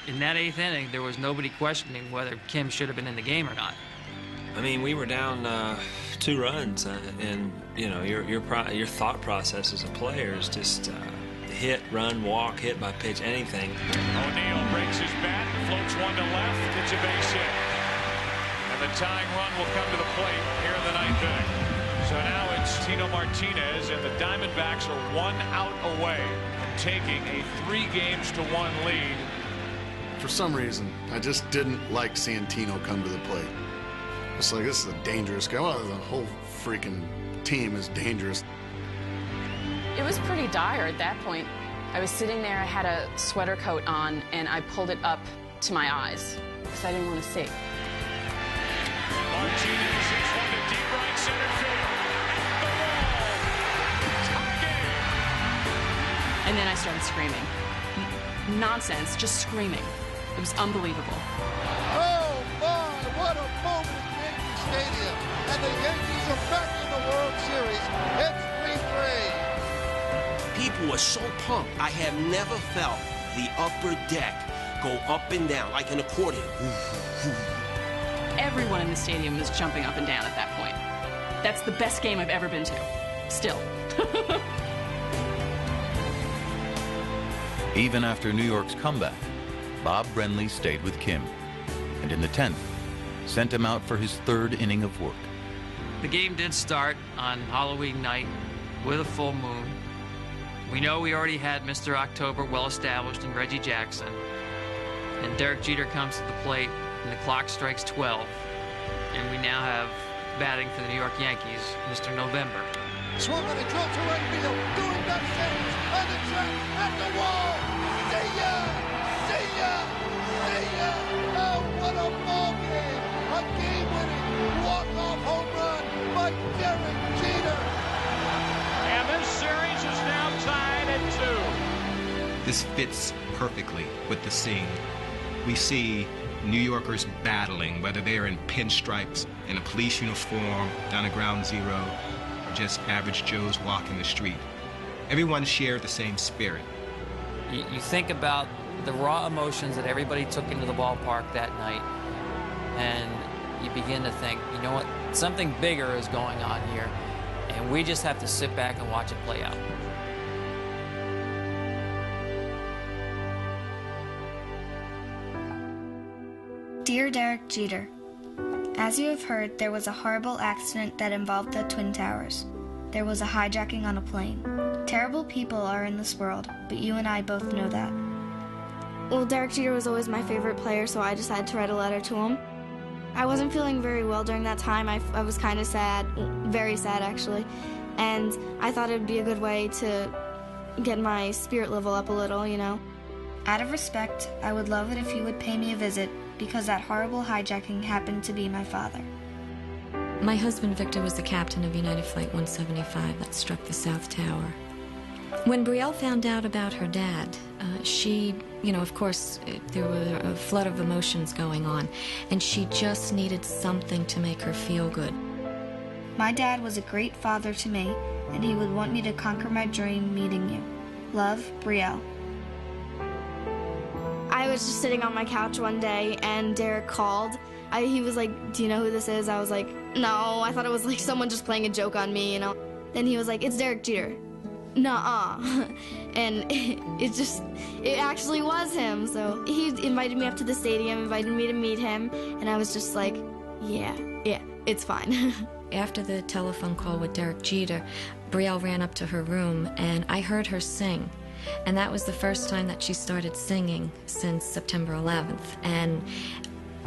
In that 8th inning, there was nobody questioning whether Kim should have been in the game or not. I mean, we were down 2 runs, and you know, your thought process as a player is just hit, run, walk, hit by pitch, anything. O'Neill breaks his bat, floats one to left. It's a base hit, and the tying run will come to the plate here in the 9th inning. So now it's Tino Martinez, and the Diamondbacks are 1 out away from taking a 3-1 lead. For some reason, I just didn't like seeing Tino come to the plate. It's like, this is a dangerous guy. Well, the whole freaking team is dangerous. It was pretty dire at that point. I was sitting there, I had a sweater coat on, and I pulled it up to my eyes because I didn't want to see. Martinez hits one to deep right center field. At the wall. Tie game. And then I started screaming. Nonsense, just screaming. It was unbelievable. Oh my, what a moment at Yankee Stadium. And the Yankees are back in the World Series. It's 3-3. People were so pumped. I have never felt the upper deck go up and down like an accordion. Everyone in the stadium was jumping up and down at that point. That's the best game I've ever been to. Still. Even after New York's comeback, Bob Brenly stayed with Kim, and in the 10th, sent him out for his 3rd inning of work. The game did start on Halloween night with a full moon. We know we already had Mr. October well established in Reggie Jackson. And Derek Jeter comes to the plate, and the clock strikes 12. And we now have batting for the New York Yankees, Mr. November. Swung on a drill to right field, doing back Sanders on the track, at the wall. See ya! See ya! See ya! Oh, what a ball game! A game-winning walk-off home run by Derek Jeter. And this series is now tied at 2. This fits perfectly with the scene. We see New Yorkers battling, whether they're in pinstripes, in a police uniform, down at Ground Zero, or just average Joes walking the street. Everyone shared the same spirit. You think about the raw emotions that everybody took into the ballpark that night, and you begin to think, you know what, something bigger is going on here, and we just have to sit back and watch it play out. Dear Derek Jeter, as you have heard, there was a horrible accident that involved the Twin Towers. There was a hijacking on a plane. Terrible people are in this world, but you and I both know that. Well, Derek Jeter was always my favorite player, so I decided to write a letter to him. I wasn't feeling very well during that time. I was kind of sad, very sad actually, and I thought it would be a good way to get my spirit level up a little, you know. Out of respect, I would love it if you would pay me a visit, because that horrible hijacking happened to be my father. My husband Victor was the captain of United Flight 175 that struck the South Tower. When Brielle found out about her dad, she, of course, there were a flood of emotions going on, and she just needed something to make her feel good. My dad was a great father to me, and he would want me to conquer my dream meeting you. Love, Brielle. I was just sitting on my couch one day, and Derek called. He was like, "Do you know who this is?" I was like, "No." I thought it was like someone just playing a joke on me, Then he was like, "It's Derek Jeter." Nuh-uh. And it actually was him. So he invited me up to the stadium, invited me to meet him, and I was just like, yeah, it's fine. After the telephone call with Derek Jeter, Brielle ran up to her room, and I heard her sing. And that was the first time that she started singing since September 11th. And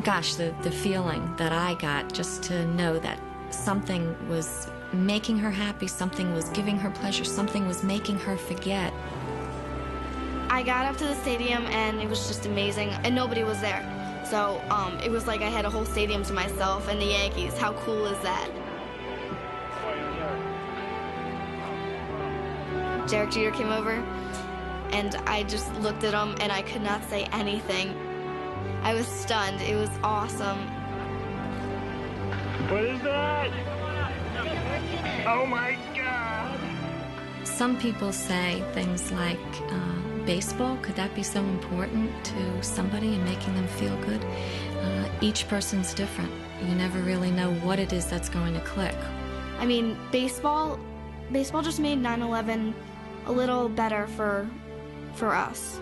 gosh, the feeling that I got just to know that something was making her happy, something was giving her pleasure, something was making her forget. I got up to the stadium, and it was just amazing, and nobody was there. So it was like I had a whole stadium to myself, and the Yankees. How cool is that? Derek Jeter came over, and I just looked at him, and I could not say anything. I was stunned. It was awesome. What is that? Oh, my God. Some people say things like, baseball, could that be so important to somebody and making them feel good? Each person's different. You never really know what it is that's going to click. I mean, baseball just made 9/11 a little better for us.